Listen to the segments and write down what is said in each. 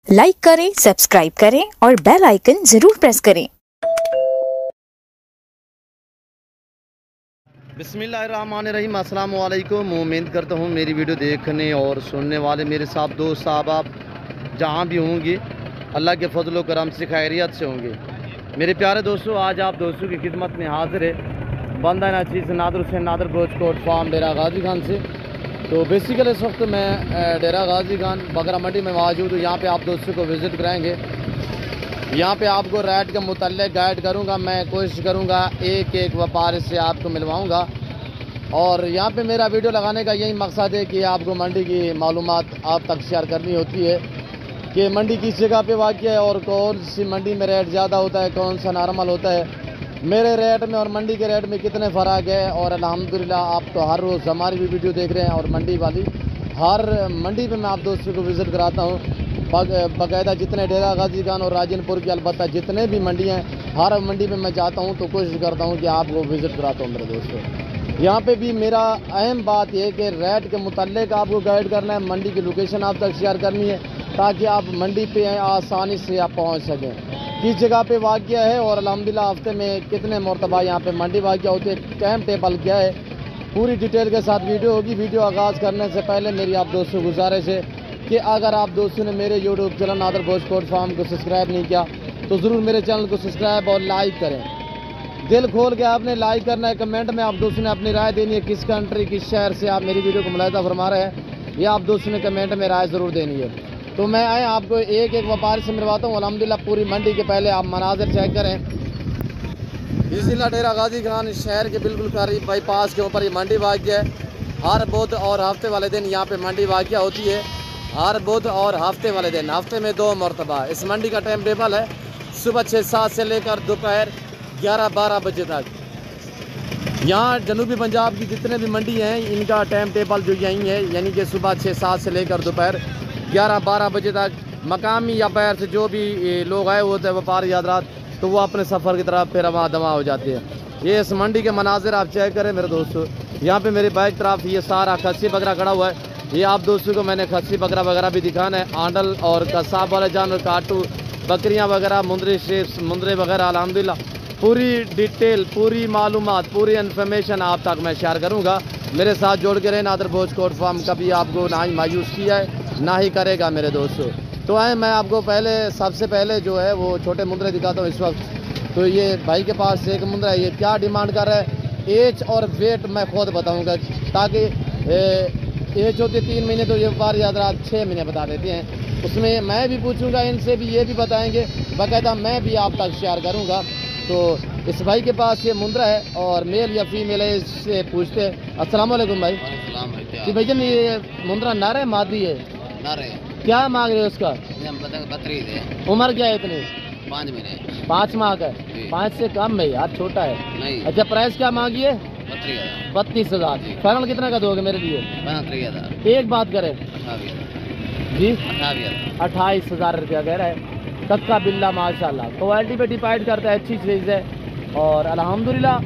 Like करें, subscribe करें और बेल आइकन जरूर प्रेस करें। बिस्मिल्लाहिर्रहमानिर्रहीम। अस्सलाम वालेकुम। उम्मीद करता हूँ मेरी वीडियो देखने और सुनने वाले मेरे साथ दोस्त साहब आप जहाँ भी होंगे अल्लाह के फजल करम से खैरियत से होंगे। मेरे प्यारे दोस्तों, आज आप दोस्तों की खिदमत में हाजिर है बंदा नाचीज़ नादर हुसैन नादर गोश्त फार्म डेरा गाजी खान से। तो बेसिकली इस वक्त मैं डेरा गाजी खान बकरा मंडी में मौजूद हूँ। यहाँ पे आप दोस्तों को विज़िट कराएंगे। यहाँ पे आपको रेट के मुतल्लिक़ गाइड करूँगा। मैं कोशिश करूँगा एक एक व्यापारी से आपको मिलवाऊँगा। और यहाँ पे मेरा वीडियो लगाने का यही मकसद है कि आपको मंडी की मालूमात आप तक शेयर करनी होती है कि मंडी किस जगह पे वाक़ है और कौन सी मंडी में रेट ज़्यादा होता है, कौन सा नॉर्मल होता है, मेरे रेट में और मंडी के रेट में कितने फ़र्क है। और अल्हम्दुलिल्लाह आप तो हर रोज़ हमारी भी वीडियो देख रहे हैं और मंडी वाली हर मंडी पे मैं आप दोस्तों को विज़िट कराता हूँ बाकायदा। जितने डेरा गाजी खान और राजनपुर की अलबत्ता जितने भी मंडी हैं हर मंडी में मैं जाता हूँ तो कोशिश करता हूँ कि आपको विज़िट कराता हूँ। मेरे दोस्तों, यहाँ पे भी मेरा अहम बात यह है कि रेट के मुतल्लिक़ आपको गाइड करना है, मंडी की लोकेशन आप तक शेयर करनी है ताकि आप मंडी पे आसानी से आप पहुँच सकें किस जगह पे वाक़या है और अल्हम्दुलिल्लाह हफ्ते में कितने मरतबा यहाँ पे मंडी वाक़या होती है, टाइम टेबल क्या है, पूरी डिटेल के साथ वीडियो होगी। वीडियो आगाज़ करने से पहले मेरी आप दोस्तों को गुजारिश है कि अगर आप दोस्तों ने मेरे यूट्यूब चैनल नादर गोश्त फार्म को सब्सक्राइब नहीं किया तो ज़रूर मेरे चैनल को सब्सक्राइब और लाइक करें। दिल खोल के आपने लाइक करना है। कमेंट में आप दोस्तों ने अपनी राय देनी है, किस कंट्री किस शहर से आप मेरी वीडियो को मुलाहिज़ा फरमा रहे हैं, ये आप दोस्तों ने कमेंट में राय ज़रूर देनी है। तो मैं आए आपको एक एक व्यापारी से मिलवाता हूँ अल्हम्दुलिल्लाह पूरी मंडी के। पहले आप मनाज़िर चेक करें। इसीलिए डेरा गाजी खान शहर के बिल्कुल करीब बाईपास के ऊपर ये मंडी वाक़या है। हर बुध और हफ्ते वाले दिन यहाँ पे मंडी वाक़या होती है। हर बुध और हफ्ते वाले दिन, हफ्ते में 2 मरतबा। इस मंडी का टाइम टेबल है सुबह 6-7 से लेकर दोपहर 11-12 बजे तक। यहाँ जनूबी पंजाब की जितने भी मंडी हैं इनका टाइम टेबल जो यही है, यानी कि सुबह 6-7 से लेकर दोपहर 11-12 बजे तक। मकामी या बाहर से जो भी लोग आए होते हैं व्यापारी हज़रात तो वो अपने सफ़र की तरफ फिर रवा दवा हो जाते हैं। ये इस मंडी के मनाजिर आप चेक करें मेरे दोस्तों। यहाँ पे मेरे बाइक तरफ ये सारा खस्सी बकरा खड़ा हुआ है। ये आप दोस्तों को मैंने खस्सी बकरा वगैरह भी दिखाना है। आंडल और कसाब वाले जानवर, काटू, बकरियाँ वगैरह, मुंदरी शेप्स, मुंदरे वगैरह अल्हम्दुलिल्लाह पूरी डिटेल, पूरी मालूमात, पूरी इन्फॉर्मेशन आप तक मैं शेयर करूँगा। मेरे साथ जोड़ के रहे। नादर गोश्त फार्म कभी आपको ना ही मायूस किया है ना ही करेगा मेरे दोस्तों। तो आए मैं आपको सबसे पहले जो है वो छोटे मुंदरे दिखाता हूँ इस वक्त। तो ये भाई के पास एक मुंदरा है, ये क्या डिमांड कर रहा है, एज और वेट मैं खुद बताऊँगा ताकि एज होती है 3 महीने तो ये व्यापारी हज़रात 6 महीने बता देते हैं। उसमें मैं भी पूछूंगा, इनसे भी ये भी बताएंगे, बाकायदा मैं भी आप तक शेयर करूंगा। तो इस भाई के पास ये मुंदरा है और मेल या फीमेल है, इससे पूछते हैं। अस्सलाम वालेकुम भाई। जी भैया, ये मुंदरा नर है मादी है? नर है। क्या मांग रहे हो उसका? बकरीद है। उम्र क्या है इतनी? 5 महीने। 5 माह का है? 5 से कम है यार, छोटा है। नहीं। अच्छा, प्राइस क्या मांगिए? 32,000। फाइनल कितने का दोगे मेरे लिए? 32,000। एक बात करें जी, 28,000 रुपया कह रहा है। कक्का बिल्ला माशाल्लाह, क्वालिटी पे डिपेंड करता है, अच्छी चीज़ है। और अल्हम्दुलिल्लाह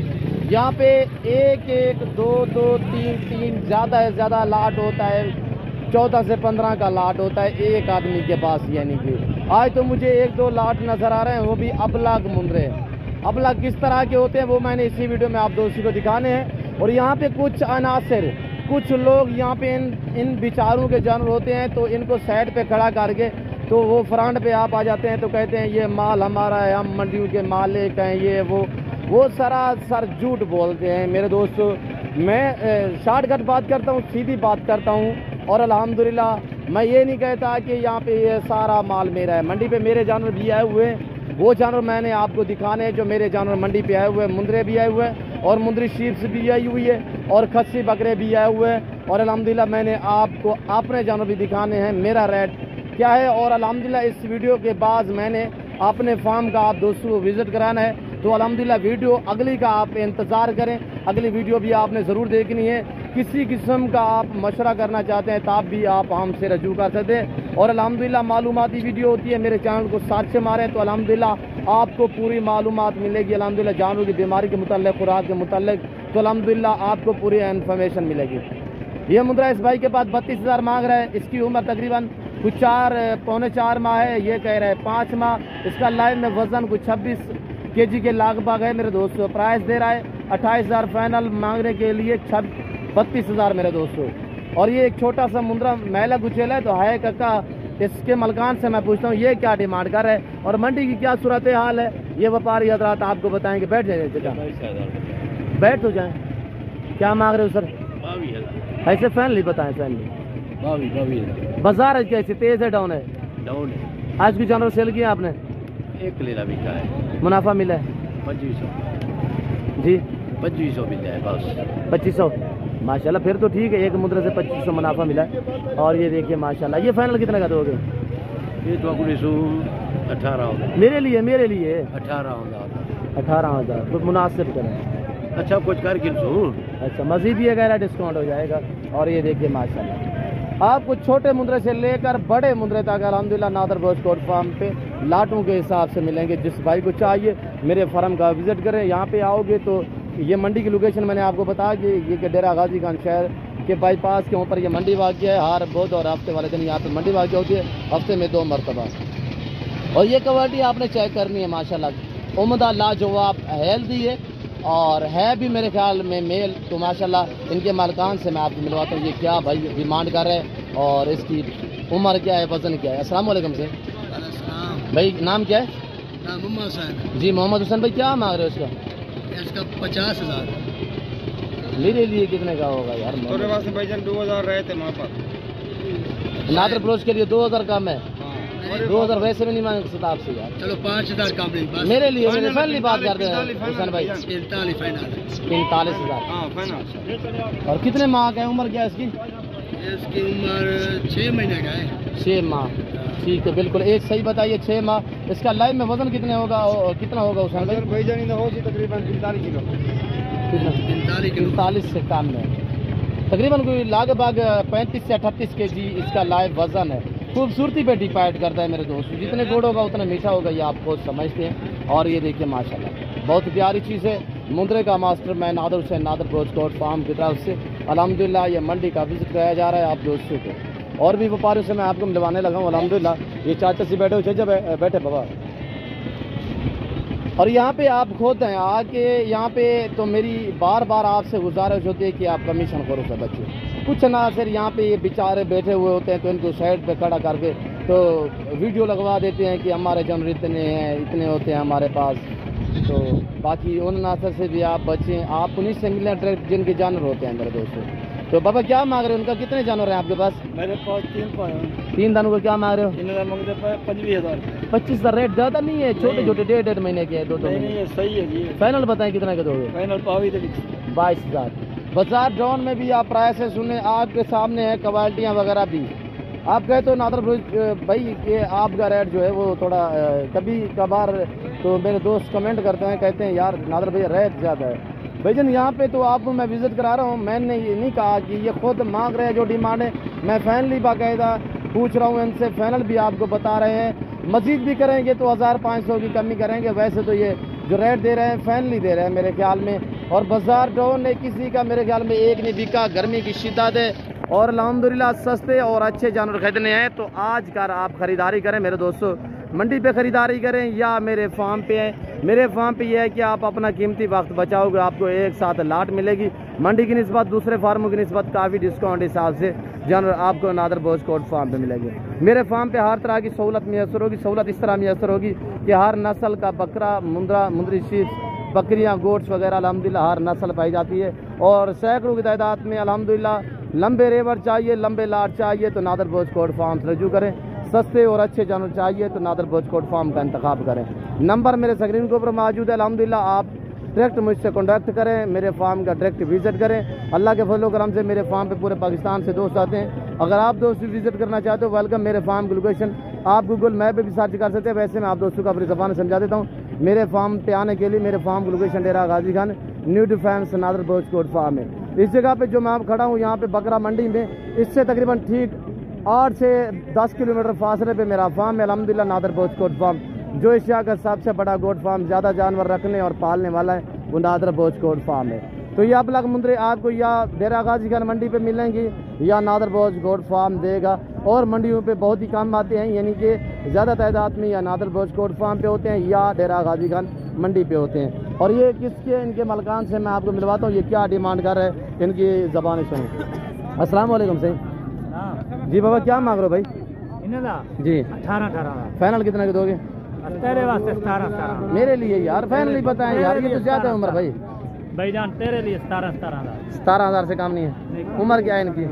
यहाँ पे 1-1, 2-2, 3-3 ज़्यादा से ज़्यादा लाट होता है। 14 से 15 का लाट होता है एक आदमी के पास। यानी कि आज तो मुझे 1-2 लाट नज़र आ रहे हैं, वो भी अबलग मुंदरे। अबलग किस तरह के होते हैं वो मैंने इसी वीडियो में आप दोस्तों को दिखाने हैं। और यहाँ पे कुछ अनासर, कुछ लोग यहाँ पे इन बेचारों के जानवर होते हैं तो इनको साइड पे खड़ा करके तो वो फ्रंट पे आप आ जाते हैं तो कहते हैं ये माल हमारा है, हम मंडियों के मालिक हैं, ये वो सरासर झूठ बोलते हैं मेरे दोस्तों। मैं शॉर्टकट बात करता हूँ, सीधी बात करता हूँ। और अल्हम्दुलिल्लाह मैं ये नहीं कहता कि यहाँ पे ये सारा माल मेरा है। मंडी पे मेरे जानवर भी आए हुए हैं, वो जानवर मैंने आपको दिखाने हैं जो मेरे जानवर मंडी पे आए हुए हैं। मुंदरे भी आए हुए हैं और मुंदरी शीप्स भी आई हुई है और खस्सी बकरे भी आए हुए हैं। और अल्हम्दुलिल्लाह मैंने आपको अपने जानवर भी दिखाने हैं, मेरा रेट क्या है। और अल्हम्दुलिल्लाह इस वीडियो के बाद मैंने अपने फार्म का आप दोस्तों को विज़िट कराना है। तो अल्हम्दुलिल्लाह वीडियो अगली का आप इंतज़ार करें, अगली वीडियो भी आपने ज़रूर देखनी है। किसी किस्म का आप मशवरा करना चाहते हैं तब भी आप हमसे रजू कर सकते हैं। और अल्हम्दुलिल्लाह मालूमाती वीडियो होती है, मेरे चैनल को सर्च से मारें तो अल्हम्दुलिल्लाह आपको पूरी मालूमात मिलेगी। अल्हम्दुलिल्लाह जानवरों की बीमारी के मुताल्लिक़, खुराक के मुताल्लिक़ तो अल्हम्दुलिल्लाह आपको पूरी इन्फॉर्मेशन मिलेगी। ये मुंदरा इस भाई के पास 32,000 मांग रहा है। इसकी उम्र तकरीबन कुछ 4 पौने 4 माह है, ये कह रहे हैं 5 माह। इसका लाइव में वजन कुछ 26 kg के लगभग है मेरे दोस्तों। प्राइस दे रहा है 28,000 फाइनल, मांगने के लिए 32,000 मेरे दोस्तों। और ये एक छोटा सा मुंद्रा मैला गुचेला है तो है कक्का। इसके मलकान से मैं पूछता हूँ ये क्या डिमांड कर रहे हैं और मंडी की क्या सूरत हाल है, ये व्यापारी हजरात आपको बताएंगे। बैठ जाए जगह, बैठ तो जाए। क्या मांग रहे हो सर? 22,000। ऐसे फैनली बताएं, फैनली 22,000 बाजार है कैसे, तेज है डाउन है? डाउन है। आज की जानवर सेल किया आपने? एक लीला बिका है, मुनाफा मिला है 2500 जी? 2500 मिल जाए बस। 2500 माशाल्लाह, फिर तो ठीक है। एक मुद्रे से 2500 मुनाफा मिला है। और ये देखिए माशाल्लाह, ये फाइनल कितने का दोगे? ये तो 18 होगा मेरे लिए 18,000 तो मुनासिब करें। अच्छा कुछ कर गिन अच्छा मजीद भी अगर डिस्काउंट हो जाएगा। और ये देखिए माशाल्लाह, आपको छोटे मुद्रे से लेकर बड़े मुद्रे तक अल्हम्दुलिल्लाह नादर बॉस कोट फार्म पे लाटों के हिसाब से मिलेंगे। जिस भाई को चाहिए मेरे फार्म का विजिट करें। यहाँ पे आओगे तो ये मंडी की लोकेशन मैंने आपको बताया कि ये डेरा गाजी खान शहर के बाईपास के ऊपर ये मंडी वाक़ है। हर बुध और हफ्ते वाले दिन यहाँ पे मंडी वाक़ होती है, हफ्ते में 2 मरतबा। और ये क्वालिटी आपने चेक करनी है माशाल्लाह, उम्दा लाजवाब हेल्दी है और है भी मेरे ख्याल में मेल। तो माशाल्लाह इनके मालकान से मैं आपको मिलवाता हूँ। ये क्या भाई डिमांड कर रहे हैं और इसकी उम्र क्या है, वजन क्या है? अस्सलाम वालेकुम से भाई, नाम क्या है? मोहम्मद हुसैन। जी मोहम्मद हुसैन भाई, क्या मांग रहे हो इसका? इसका 50,000। मेरे लिए कितने का होगा यार? थोड़े वास्ते भाईजान 2,000 रहे थे वहाँ पर। नादर ब्रोच के लिए 2,000 कम है। 2,000 वैसे भी नहीं मांग सकता आपसे यार। चलो 5,000 कम नहीं। मेरे लिए फाइनली बात करते हैं हुसैन भाई। 43 फाइनल। 43,000। और कितने माह का है, उम्र क्या है इसकी? इसकी उम्र 6 महीने का है। 6 माह, ठीक है बिल्कुल। एक सही बताइए, 6 माह। इसका लाइव में वजन कितने होगा, कितना होगा हुसैन भाई? भाईजान होगी तकरीबन 45 किलो। 45 से कम है तकरीबन, कोई लगभग 35 से 38 kg इसका लाइव वजन है। खूबसूरती पे डिपेंड करता है मेरे दोस्तों, जितने गुड़ होगा उतना मीठा होगा, ये आपको समझते हैं। और ये देखिए माशाल्लाह बहुत प्यारी चीज़ है। मुंद्रे का मास्टर मैं नादर हुसैन नादर ब्रोच कोट फार्म की तरफ से अल्हम्दुलिल्लाह ये मंडी का विजिट कराया जा रहा है आप दोस्तों को। और भी व्यापारियों से मैं आपको मिलवाने लगा हूँ अल्हम्दुलिल्लाह। ये चाचा से बैठे हुए बैठे बाबा। और यहाँ पे आप खुद हैं आके यहाँ पे, तो मेरी बार बार आपसे गुजारिश होती है कि आप कमीशन करो सब बच्चे कुछ ना। फिर यहाँ पे ये बेचारे बैठे हुए होते हैं तो इनको साइड पे खड़ा करके तो वीडियो लगवा देते हैं कि हमारे जानवर इतने हैं, इतने होते हैं हमारे पास। तो बाकी उन नासर से भी आप बचें, आप उन्हीं से मिलें डायरेक्ट जिनके जानवर होते हैं मेरे दोस्तों। तो बाबा क्या मांग रहे हो, उनका कितने जानवर हैं आपके पास? मेरे पास 3 दानों को क्या मांग रहे हो? 25,000। 25,000 रेट ज़्यादा नहीं है, छोटे छोटे 1.5 महीने के हैं, 2 महीने। सही है जी। फाइनल बताएं कितना के दोगे? फाइनल 22,000। बाजार डाउन में भी आप प्राइस है सुने, आपके सामने है क्वालिटियाँ वगैरह भी। आप गए तो नादर भाई ये आपका रेट जो है वो थोड़ा कभी कभार तो मेरे दोस्त कमेंट करते हैं, कहते हैं यार नादर भाई रेट ज़्यादा है। भाईजान यहाँ पे तो आपको मैं विज़िट करा रहा हूँ, मैंने ये नहीं कहा कि ये खुद मांग रहे हैं जो डिमांड है। मैं फाइनली बाकायदा पूछ रहा हूँ इनसे, फाइनल भी आपको बता रहे हैं। मज़ीद भी करेंगे तो 1,500 की कमी करेंगे। वैसे तो ये जो रेट दे रहे हैं फाइनली दे रहे हैं मेरे ख्याल में। और बाजार डाउन है, किसी का मेरे ख्याल में एक नहीं बिका, गर्मी की शिद्दत है और अल्हम्दुलिल्लाह सस्ते और अच्छे जानवर खरीदने हैं तो आज कर आप ख़रीदारी करें मेरे दोस्तों। मंडी पे ख़रीदारी करें या मेरे फार्म पे है। मेरे फार्म पे यह है कि आप अपना कीमती वक्त बचाओगे, आपको एक साथ लाट मिलेगी। मंडी की निस्बत दूसरे फार्मों की निस्बत काफ़ी डिस्काउंट हिसाब से जानवर आपको नादर बॉस कोट फार्म पे मिलेंगे। मेरे फार्म पे हर तरह की सहूलत मैसर होगी। सहूलत इस तरह मैसर होगी कि हर नस्ल का बकरा, मुंद्री शीप, बकरियां, गोट्स वगैरह अल्हम्दुलिल्लाह हर नस्ल पाई जाती है। और सैकड़ों की तादाद में अल्हम्दुलिल्लाह लंबे रेवर चाहिए, लंबे लाट चाहिए तो नादर बॉस कोट फार्म से रजू करें। सस्ते और अच्छे जानवर चाहिए तो नादर बॉस कोट फार्म का इंतखाब करें। नंबर मेरे स्क्रीन के ऊपर मौजूद है। अल्हम्दुलिल्लाह आप डायरेक्ट मुझसे कॉन्टैक्ट करें, मेरे फार्म का डायरेक्ट विजिट करें। अल्लाह के फजल करम से मेरे फार्म पे पूरे पाकिस्तान से दोस्त आते हैं। अगर आप दोस्त भी विजिट करना चाहते हो वेलकम। मेरे फार्म की लोकेशन आप गूगल मैप पे भी सर्च कर सकते हैं। वैसे मैं आप दोस्तों को अपनी ज़बान समझा देता हूँ। मेरे फार्म पे आने के लिए मेरे फार्म की location Dera Ghazi Khan new defence नादर बॉस कोट फार्म है। इस जगह पे जो मैं आप खड़ा हूँ यहाँ पे बकरा मंडी में, इससे तकरीबन ठीक 8 से 10 किलोमीटर फासले पे मेरा फार्म है अल्हम्दुलिल्लाह नादर बॉस कोट फार्म, जो एशिया का सबसे बड़ा गोट फार्म, ज़्यादा जानवर रखने और पालने वाला है वो नादर बॉस कोट फार्म है। तो ये मुंद्रे आपको या डेरा गाजी खान मंडी पे मिलेंगी या नादर बॉस गोट फार्म देगा। और मंडियों पे बहुत ही कम आते हैं, यानी कि ज़्यादा तादाद में या नादर बलोच कोट फार्म पे होते हैं या डेरा गाजी खान मंडी पे होते हैं। और ये किसके इनके मलकान से मैं आपको मिलवाता हूँ, ये क्या डिमांड कर रहे हैं, इनकी ज़बान सुनो। अस्सलाम वालेकुम सही जी बाबा, क्या मांग रहे हो भाई? जी 18 फाइनल कितना के दोगे? तेरे वास्ते 17 मेरे लिए यार फाइनल ही बताएं यार, ये तो ज़्यादा है उम्र भाई। भाईजान तेरे लिए 17 17,000 से कम नहीं है। उम्र क्या है इनकी?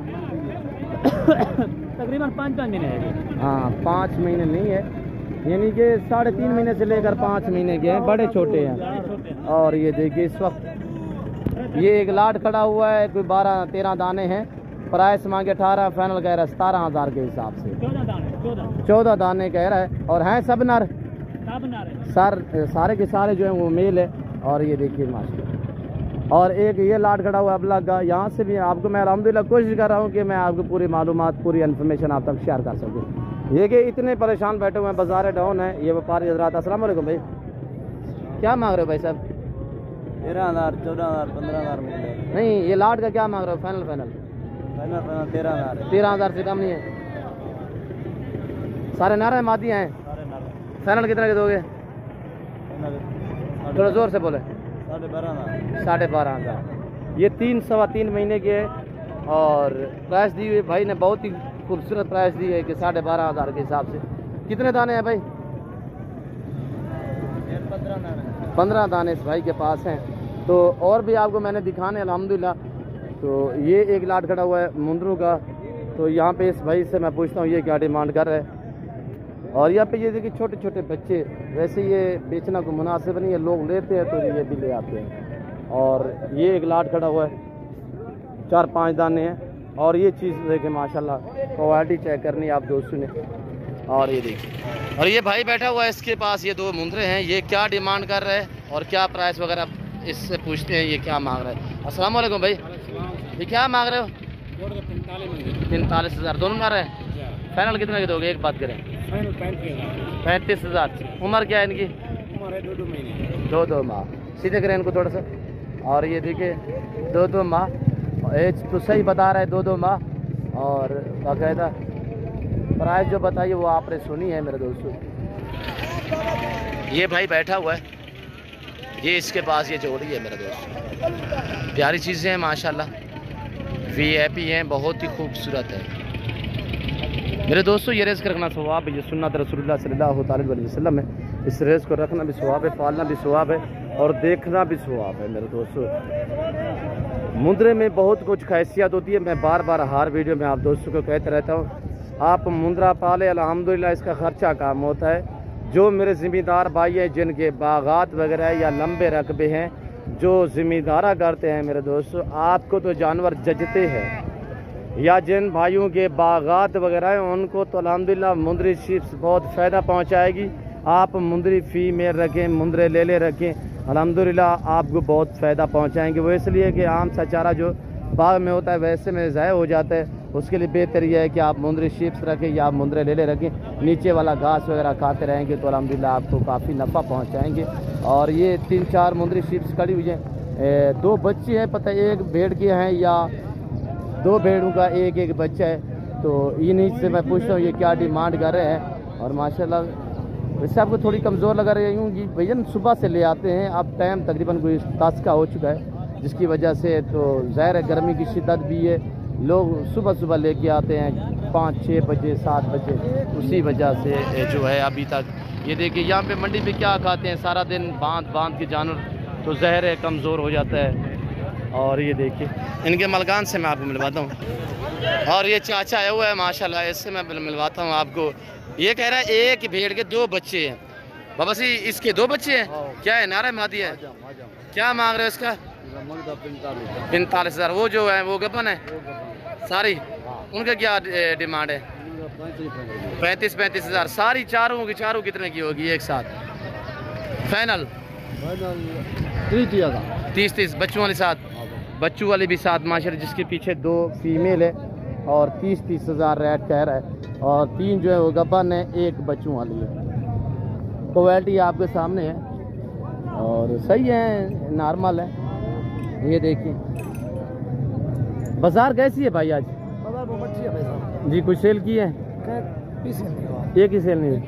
तकरीबन 5 महीने है। हाँ 5 महीने नहीं है, यानी कि 3.5 महीने से लेकर 5 महीने के हैं, बड़े छोटे हैं। और ये देखिए इस वक्त ये एक लाट खड़ा हुआ है, कोई 12-13 दाने हैं। प्राइस मांगे 18, फाइनल कह रहा है 17,000 के हिसाब से। 14 दाने कह रहा है। और हैं सब नर, सर सारे के सारे जो हैं वो मेल है। और ये देखिए माशाल्लाह। और एक ये लाट खड़ा हुआ है अबला का, यहाँ से भी आपको मैं अल्हम्दुलिल्लाह कोशिश कर रहा हूँ कि मैं आपको पूरी मालूमात पूरी इन्फॉर्मेशन आप तक शेयर कर सकूँ। ये कि इतने परेशान बैठे हुए हैं, बाजार डाउन है। ये व्यापारी हजरात अस्सलाम वालेकुम भाई, क्या मांग रहे हो भाई साहब? 13,000 14,000 15,000 नहीं ये लाट का क्या मांग रहे हो? फाइनल 13,000 से कम नहीं है। सारे नारे मादी हैं। फाइनल कितने के दोगे? थोड़ा जोर से बोले। 12,500। ये 3-3.25 महीने के है। और प्राइस दी हुई भाई ने बहुत ही खूबसूरत प्राइस दी है कि 12,500 के हिसाब से। कितने दाने हैं भाई? 15 दाने इस भाई के पास हैं। तो और भी आपको मैंने दिखाने अल्हम्दुलिल्लाह। तो ये एक लाट खड़ा हुआ है मुंदरू का। तो यहाँ पे इस भाई से मैं पूछता हूँ ये क्या डिमांड कर रहा है। और यहाँ पे ये देखिए छोटे छोटे बच्चे, वैसे ये बेचना को मुनासिब नहीं है, लोग लेते हैं तो ये भी ले आते हैं। और ये एक लाट खड़ा हुआ है, 4-5 दाने हैं। और ये चीज़ देखिए माशाल्लाह क्वालिटी चेक करनी है आप दोस्तों ने। और ये देखिए, और ये भाई बैठा हुआ है, इसके पास ये 2 मुंदरे हैं। ये क्या डिमांड कर रहे हैं और क्या प्राइस वगैरह इससे पूछते हैं ये क्या मांग रहे हैं। अस्सलाम वालेकुम भाई, ये क्या मांग रहे हो? 45,000 दोनों मांग रहे हैं। फाइनल कितने के दोगे? एक बात करें। 35,000। उम्र क्या है इनकी? 2 माह। सीधे करें इनको थोड़ा सा। और ये देखिए 2 माह एज तो सही बता रहा है, 2 माह। और बाकायदा प्राइस जो बताइए वो आपने सुनी है मेरे दोस्तों। ये भाई बैठा हुआ है, ये इसके पास ये जोड़ी है मेरे दोस्तों। प्यारी चीज़ें हैं माशाल्लाह, VIP हैं, बहुत ही खूबसूरत है मेरे दोस्तों। ये रेस रखना सवाब है, ये सुन्नत रसूलुल्लाह सल्लल्लाहु अलैहि वसल्लम है। इस रेस को रखना भी सवाब है, पालना भी सवाब है और देखना भी सवाब है मेरे दोस्तों। मुंदरे में बहुत कुछ खैसियत होती है। मैं बार बार हर वीडियो में आप दोस्तों को कहते रहता हूँ, आप मुंदरा पाले अल्हम्दुलिल्लाह इसका ख़र्चा काम होता है। जो मेरे ज़िम्मेदार भाई हैं जिनके बागात वगैरह या लंबे रकबे हैं, जो ज़िम्मेदारा करते हैं मेरे दोस्तों, आपको तो जानवर जजते हैं। या जिन भाइयों के बागात वगैरह हैं उनको तो अल्हम्दुलिल्लाह मुंदरी शिप्स बहुत फ़ायदा पहुंचाएगी। आप मुंदरी फीमेल रखें, मुंदरे लेले रखें, अल्हम्दुलिल्लाह आपको बहुत फ़ायदा पहुंचाएंगे। वो इसलिए कि आम सा चारा जो बाग में होता है वैसे में ज़ाया हो जाता है। उसके लिए बेहतर यह है कि आप मुंदरी शिप्स रखें या आप मुंदरे लेले रखें। नीचे वाला घास वगैरह खाते रहेंगे तो अल्हम्दुलिल्लाह आपको काफ़ी नफ़ा पहुँचाएँगे। और ये 3-4 मुंदरी शिप्स खड़ी हुई हैं। 2 बच्चे हैं, पता है 1 भेड़ के हैं या 2 भेड़ों का एक बच्चा है। तो इन्हीं से मैं पूछता हूँ ये क्या डिमांड कर रहे हैं। और माशाल्लाह वैसे आपको थोड़ी कमज़ोर लगा रही हूँ कि भैया सुबह से ले आते हैं, अब टाइम तकरीबन कोई 10 का हो चुका है, जिसकी वजह से तो ज़ाहिर है गर्मी की शिद्दत भी है। लोग सुबह लेके आते हैं 5-6 बजे 7 बजे, उसी वजह से जो है अभी तक ये देखिए यहाँ पे मंडी पे क्या खाते हैं, सारा दिन बांध के जानवर, तो ज़ाहिर है कमज़ोर हो जाता है। और ये देखिए इनके मलकान से मैं आपको मिलवाता हूँ। और ये चाचा आया हुआ है माशाल्लाह, इससे मैं मिलवाता हूँ आपको। ये कह रहा है एक भेड़ के 2 बच्चे हैं। बाबा सी इसके 2 बच्चे हैं, क्या है नारा मादी है? क्या मांग रहे हो इसका? 45,000। वो जो है वो गपन है सारी, उनका क्या डिमांड है? 35,000। सारी चारों की चारों कितने की होगी एक साथ? फाइनल 30 बच्चों वाले साथ, बच्चों वाले भी साथ माशाल्लाह, जिसके पीछे 2 फीमेल है और 30,000 रेट कह रहा है। और 3 जो है वो गबन है, 1 बच्चों वाली है। क्वालिटी आपके सामने है और सही है, नॉर्मल है। ये देखिए बाजार कैसी है भाई आज? बाजार बहुत अच्छी है भाई साहब। जी कुछ सेल की है? एक ही सेल नहीं है।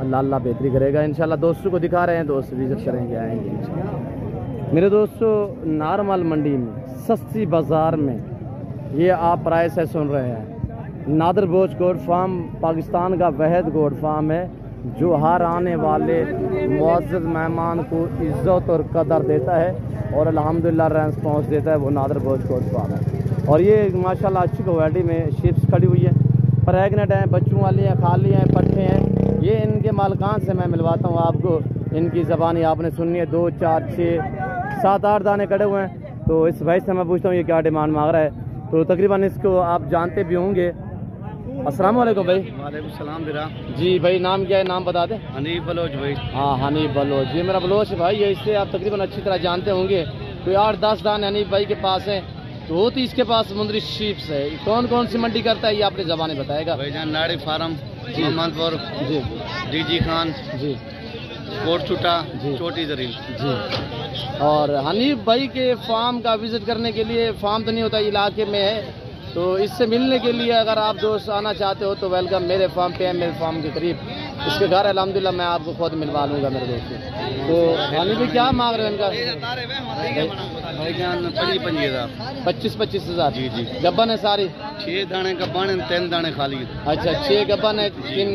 अल्लाह अल्लाह बेहतरी करेगा इंशाल्लाह। दोस्तों को दिखा रहे हैं, दोस्त विजिट करेंगे, आएंगे इंशाल्लाह। मेरे दोस्तों नारमल मंडी में सस्ती बाज़ार में ये आप प्राइस है सुन रहे हैं। नादर बोझ गोट फार्म पाकिस्तान का वहद गोट फार्म है जो हर आने वाले मुअज़्ज़ज़ मेहमान को इज़्ज़त और कदर देता है और अल्हम्दुलिल्लाह रेस्पॉन्स देता है, वो नादर बोझ गोट फार्म है। और ये माशाल्लाह अच्छी क्वालिटी में शिप्स खड़ी हुई है, प्रेगनेंट हैं, बच्चों वाली हैं, खाली हैं, पट्टे हैं। ये इनके मालकान से मैं मिलवाता हूँ आपको। इनकी ज़बानी आपने सुननी है। 2, 4, 6, 7, 8 दाने कड़े हुए हैं। तो इस भाई से मैं पूछता हूँ ये क्या डिमांड मांग रहा है। तो तकरीबन इसको आप जानते भी होंगे। अस्सलाम वालेकुम भाई। वालेकुम सलाम बिरा। जी भाई नाम क्या है, नाम बता दें। हनीफ बलोच भाई। हाँ हनीफ बलोच, ये मेरा बलोच भाई है, इससे आप तकरीबन अच्छी तरह जानते होंगे। कोई 8-10 दाने हनीफ भाई के पास हैं। तो होती इसके पास मुंदरी शीप्स है। कौन कौन सी मंडी करता है ये आपने ज़बानी बताएगा। भाईजान नाड़ी फार्म, मोहम्मदपुर, जी डीजी खान, जी, कोट छुटा, जी। छोटी जरील। जी। और हनीफ भाई के फार्म का विज़िट करने के लिए, फार्म तो नहीं होता इलाके में है, तो इससे मिलने के लिए अगर आप दोस्त आना चाहते हो तो वेलकम। मेरे फार्म पे है, मेरे फार्म के करीब इसके घर है। अल्हम्दुलिल्लाह मैं आपको खुद मिलवा लूँगा मेरे दोस्त। तो हनीफ भाई क्या मांग रहे हैं इनका? भाईजान 25,000। 25-25 हज़ार। जी जी। गब्बन है सारी? 6 दाने गब्बन, 3 दाने खाली। अच्छा 6 गब्बन है, 3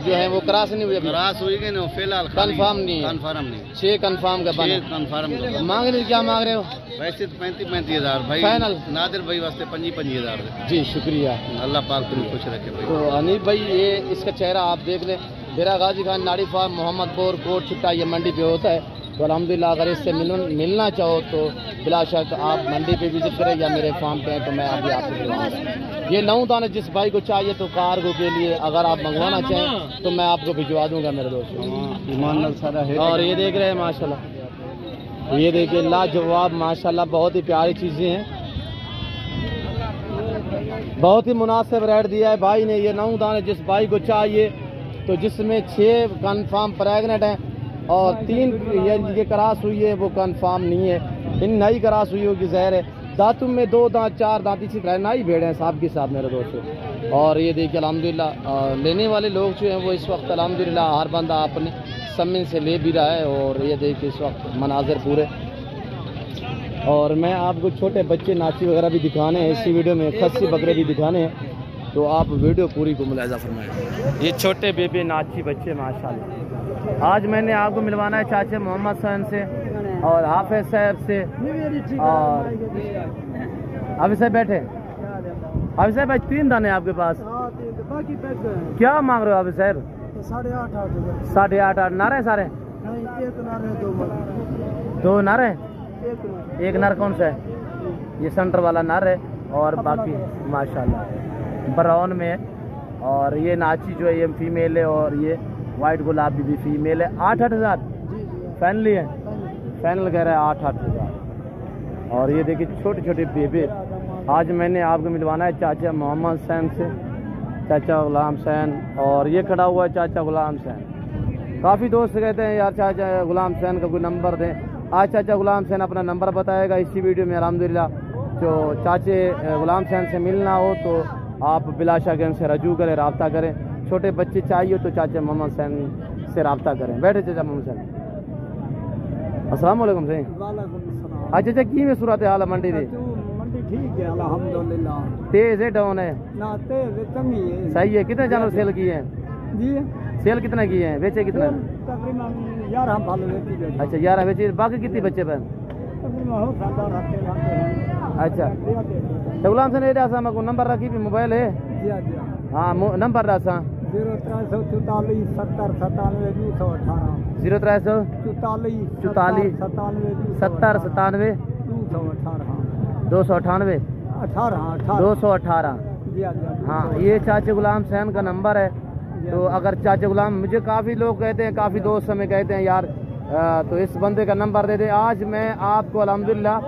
जो है वो क्रॉस नहीं हुई अभी? क्रॉस हुई गई ना फिलहाल, कंफर्म नहीं है। कंफर्म नहीं। 6 कंफर्म गब्बन है। 6 कंफर्म। मांग रहे क्या मांग रहे हो? वैसे तो 35,000 भाई फाइनल। नादिर भाई वास्ते 25,000। जी शुक्रिया। अल्लाह पाक तुम्हें खुश रखे भाई। तो हनीफ भाई ये इसका चेहरा आप देख लें। डेरा गाजी खान नाड़ी फार्म, मोहम्मदपुर, कोट छुट्टा, ये मंडी पे होता है। तो अल्हम्दुलिल्लाह अगर इससे मिलना चाहो तो बिलाशक आप मंडी पे विजिट करें या मेरे फार्म पे हैं तो मैं अभी आपको दिलवाऊंगा। ये 9 दाने जिस भाई को चाहिए तो कार्गो के लिए अगर आप मंगवाना चाहें तो मैं आपको भिजवा दूंगा मेरे दोस्त। ईमान सारा है। और ये देख रहे हैं माशाल्लाह, ये देखिए लाजवाब माशाल्लाह, बहुत ही प्यारी चीज़ें हैं। बहुत ही मुनासिब रेट दिया है भाई ने। ये 9 दाने जिस भाई को चाहिए तो जिसमें 6 कन्फर्म प्रेगनेंट हैं और 3 ये क्रॉस हुई है वो कंफर्म नहीं है। इन नई क्रॉस हुई होगी ज़हर है। दांतों में 2 दांत 4 दांत इसी तरह नई भेड़ हैं साहब के साथ मेरे दोस्तों। और ये देखिए अल्हम्दुलिल्लाह लेने वाले लोग जो हैं वो इस वक्त अल्हम्दुलिल्लाह हर बंदा अपने सम्मिन से ले भी रहा है। और ये देखिए इस वक्त मनाजिर पूरे। और मैं आपको छोटे बच्चे नाची वगैरह भी दिखाने हैं इसी वीडियो में, खस्सी बकरे भी दिखाने हैं, तो आप वीडियो पूरी को मुलाहिजा फरमाएं। ये छोटे बेबी नाची बच्चे माशाल्लाह। आज मैंने आपको मिलवाना है चाचा मोहम्मद सैन से और हाफिज साहब से। और हाफिज साहब बैठे। हाफिज साहब आज 3 दाने आपके पास, क्या मांग रहे हो हाफिज साहब? 8.5 नारे सारे? 2 नारे। एक नर कौन सा है? ये सेंटर वाला नर है और बाकी माशाल्लाह ब्राउन में है। और ये नाची जो है ये फीमेल है और ये वाइट गुलाबी भी फीमेल है। 8-8 हज़ार फाइनली है, फाइनल कह रहा है 8-8 हज़ार। और ये देखिए छोटे छोटे बेबे। आज मैंने आपको मिलवाना है चाचा मोहम्मद सैन से, चाचा गुलाम सैन। और ये खड़ा हुआ है चाचा गुलाम सैन। काफ़ी दोस्त कहते हैं यार चाचा गुलाम सैन का कोई नंबर दें। आज चाचा गुलाम सैन अपना नंबर बताएगा इसी वीडियो में अल्हम्दुलिल्लाह। जो चाचे गुलाम सैन से मिलना हो तो आप बिलाशक इनसे रजू करें, रब्ता करें। छोटे बच्चे चाहिए तो चाचा मोहम्मद सैन से रब्ता करें। बैठे चाचा मोहम्मद सैन। अस्सलाम वालेकुम सही। अच्छा चाचा की में सूरत हाल मंडी दी? मंडी ठीक है अल्हम्दुलिल्लाह। तेज है डाउन है? ना तेज कमी है। सही है। कितने जानवर सेल किए हैं? जी सेल कितने किए हैं, बेचे कितने? तकरीबन 11 भालू बेची। अच्छा 11 बेचे। बाकी कितने बच्चे पे? अच्छा तो गुलाम सैन एरिया में को नंबर रखी भी मोबाइल है? हाँ नंबर रहा 0344 70 97 218। 0344 70 97 298 218। हाँ ये चाचा गुलाम सैन का नंबर है। तो अगर चाचा गुलाम, मुझे काफ़ी लोग कहते हैं, काफ़ी दोस्त हमें कहते हैं यार तो इस बंदे का नंबर दे दे। आज मैं आपको अल्हम्दुलिल्लाह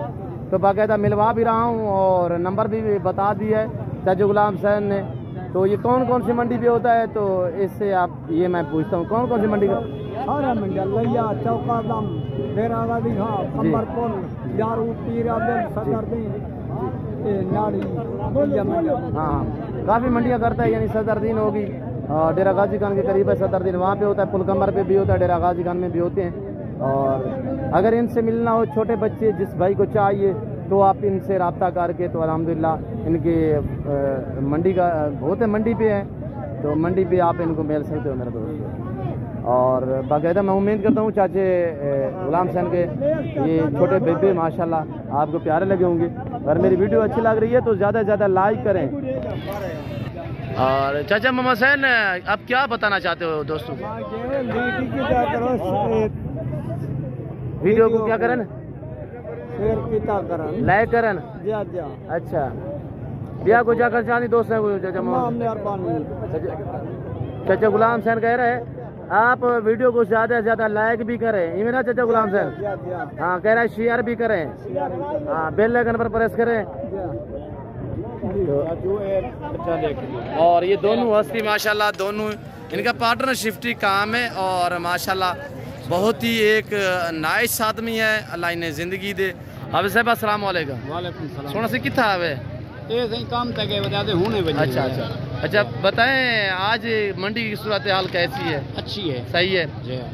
तो बाकायदा मिलवा भी रहा हूँ और नंबर भी बता दिया है चाचा गुलाम सैन ने। तो ये कौन कौन सी मंडी पे होता है तो इससे आप ये मैं पूछता हूँ कौन कौन सी मंडी का? सारा मंडल लैया चौकादम डेरा गाजी खां कंबरपुर यारू पीर अब्दुल सदर दी नाड़ी हाँ काफ़ी मंडियाँ करता है, यानी सदरदीन होगी, डेरा गाजी खान के करीब है सदरदीन, वहाँ पे होता है, पुलकम्बर पे भी होता है, डेरा गाजी खान में भी होते हैं। और अगर इनसे मिलना हो, छोटे बच्चे जिस भाई को चाहिए तो आप इनसे रब्ता करके, तो अल्हम्दुलिल्लाह इनके मंडी का होते मंडी पे है, तो मंडी पे आप इनको मिल सकते हो मेरे दोस्त। और बाकायदा मैं उम्मीद करता हूँ चाचे गुलाम हुसैन के ये छोटे बेबे माशाल्लाह आपको प्यारे लगे होंगे। अगर मेरी वीडियो अच्छी लग रही है तो ज़्यादा से ज़्यादा लाइक करें। और चाचा मोहम्मद हुसैन, आप क्या बताना चाहते हो दोस्तों को? वीडियो को क्या करें? लाइक करें। अच्छा, ब्याह को जाकर चांदी दोस्त है चाचा मोहम्मद। चाचा गुलाम हुसैन कह रहे हैं आप वीडियो को ज़्यादा से ज़्यादा लाइक भी करें, ये मेरा चाचा गुलाम हुसैन। हाँ, कह रहा है शेयर भी करें, हाँ बेल आइकन पर प्रेस करें। और ये दोनों हस्ती माशाल्लाह, दोनों इनका पार्टनरशिप काम है और माशाल्लाह बहुत ही एक नाइस आदमी है, अल्लाह इन्हें ज़िंदगी दे। अब साहब अस्सलाम वालेकुम। सोना से कितना है काम तक बताते होने। अच्छा अच्छा अच्छा, बताएं आज मंडी की सूरत हाल कैसी है? अच्छी है, सही है।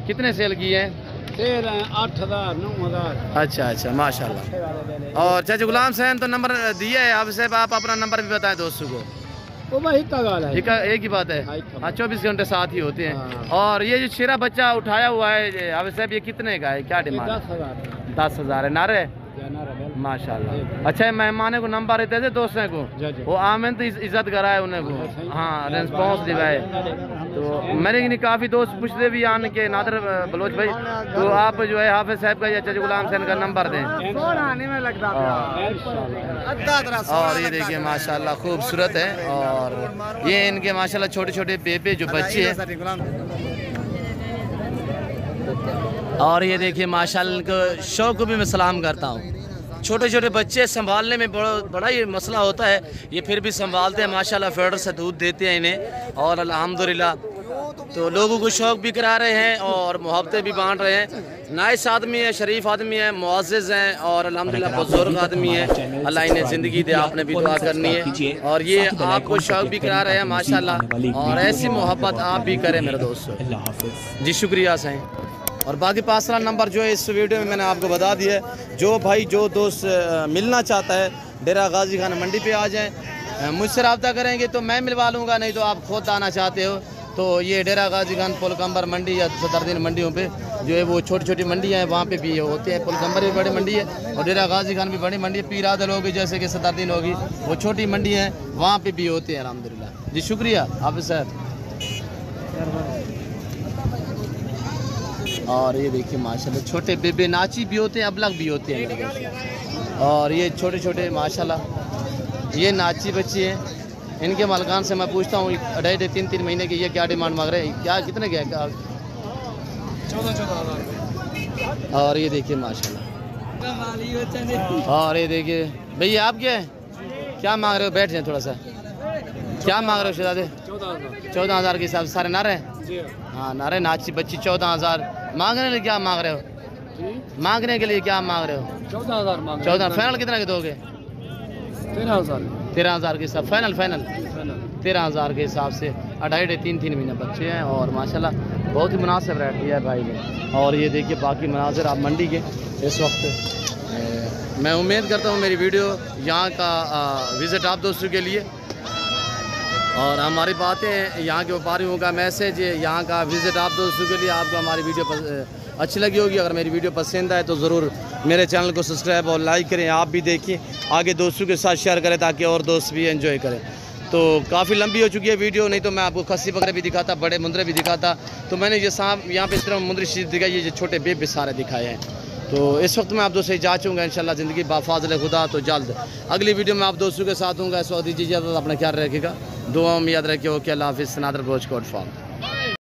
कितने सेल की है? सेल 8,000 9,000। अच्छा अच्छा माशाल्लाह। और चाचा गुलाम हुसैन तो नंबर दिया है, अब साहब आप अपना नंबर भी बताएं दोस्तों को। वो भाई एक ही बात है, हाँ 24 घंटे साथ ही होते हैं। और ये जो शेरा बच्चा उठाया हुआ है अब साहब ये कितने का है, क्या डिमांड? 10,000 है। नारे माशाल्लाह। अच्छा, मेहमान को नंबर देते थे दोस्तों को, वो आमें तो इज्जत कराए उन्हें को, हाँ रेस्पॉन्स दिवाए। तो मैंने काफ़ी दोस्त पूछते भी आने के नादर बलोच भाई, तो आप जो है हाफिज साहब का या चाचा गुलाम हुसैन का नंबर दें। और ये देखिए माशाल्लाह खूबसूरत है। और ये इनके माशाल्लाह छोटे छोटे बेबे जो बच्चे हैं। और ये देखिए माशाल्लाह इनको शौक को भी मैं सलाम करता हूँ। छोटे छोटे बच्चे संभालने में बड़ा ही मसला होता है, ये फिर भी संभालते हैं माशाल्लाह, फेडर से दूध देते हैं इन्हें और अल्हम्दुलिल्लाह तो लोगों को शौक भी करा रहे हैं और मोहब्बतें भी बांट रहे हैं। नाइस आदमी है, शरीफ आदमी है, मुअज़्ज़िज़ हैं और अल्हम्दुलिल्लाह बुज़ुर्ग आदमी है, अल्लाह इन्हें ज़िंदगी दे। आपने भी दुआ करनी है और ये आपको शौक भी करा रहे हैं माशाल्लाह, और ऐसी मोहब्बत आप भी करें मेरे दोस्तों जी। शुक्रिया सही। और बाकी पासरा नंबर जो है इस वीडियो में मैंने आपको बता दिया है। जो भाई जो दोस्त मिलना चाहता है डेरा गाजी खान मंडी पे आ जाएं, मुझसे रब्ता करेंगे तो मैं मिलवा लूँगा, नहीं तो आप खुद आना चाहते हो तो ये डेरा गाजी खान पुलकम्बर मंडी या सदरदीन मंडियों पे जो है वो छोटी छोटी मंडियाँ हैं, वहाँ पे भी होते हैं। पुलकम्बर भी बड़ी मंडी है और डेरा गाजी खान भी बड़ी मंडी है। पीरादल होगी जैसे कि सदरदीन होगी, वो छोटी मंडी है, वहाँ पे भी होते हैं अल्हम्दुलिल्लाह जी। शुक्रिया हाफिज़ साहब। और ये देखिए माशाल्लाह छोटे बेबे नाची भी होते हैं, अबलग भी होते हैं। और ये छोटे छोटे माशाल्लाह ये नाची बच्चे हैं। इनके मालकान से मैं पूछता हूँ 2.5-3 महीने के ये क्या डिमांड मांग रहे हैं, क्या कितने के? 14,000। और ये देखिए माशाल्लाह। और ये देखिए भैया आप क्या है, क्या मांग रहे हो? बैठ जाए थोड़ा सा। क्या मांग रहे हो शहजादे? 14,000 के हिसाब से सारे नारे? हाँ नारे नाची बच्ची 14,000 मांगने के लिए। क्या मांग रहे हो? मांगने के लिए क्या मांग रहे हो? 14,000 मांग। 14 फाइनल कितना के दोगे? 13,000 के हिसाब फाइनल 13,000 के हिसाब से 2.5-3 महीने बच्चे हैं और माशाल्लाह बहुत ही मुनासिब रेट दिया है भाई ने। और ये देखिए बाकी मनाजिर आप मंडी के इस वक्त। मैं उम्मीद करता हूँ मेरी वीडियो यहाँ का विज़िट आप दोस्तों के लिए और हमारी बातें यहाँ के व्यापारियों का मैसेज यहाँ का विज़िट आप दोस्तों के लिए आपको हमारी वीडियो अच्छी लगी होगी। अगर मेरी वीडियो पसंद आए तो ज़रूर मेरे चैनल को सब्सक्राइब और लाइक करें। आप भी देखिए, आगे दोस्तों के साथ शेयर करें ताकि और दोस्त भी एंजॉय करें। तो काफ़ी लंबी हो चुकी है वीडियो, नहीं तो मैं आपको खस्सी बकरे भी दिखाता, बड़े मुंदरे भी दिखाता। तो मैंने ये सांप यहाँ पे इस तरह मुंदरी चीज़ दिखाई, ये छोटे बेब सारे दिखाए हैं। तो इस वक्त मैं आप दोस्तों से जाचूँगा इंशाल्लाह ज़िंदगी बाफाज़िल खुदा तो जल्द अगली वीडियो में आप दोस्तों के साथ हूँगा। इस वक्त दीजिए अपना ख्याल रखिएगा, दुआ में याद रखिए। ओके अल्लाह हाफिज़। नादर बोझ कोट फार्म।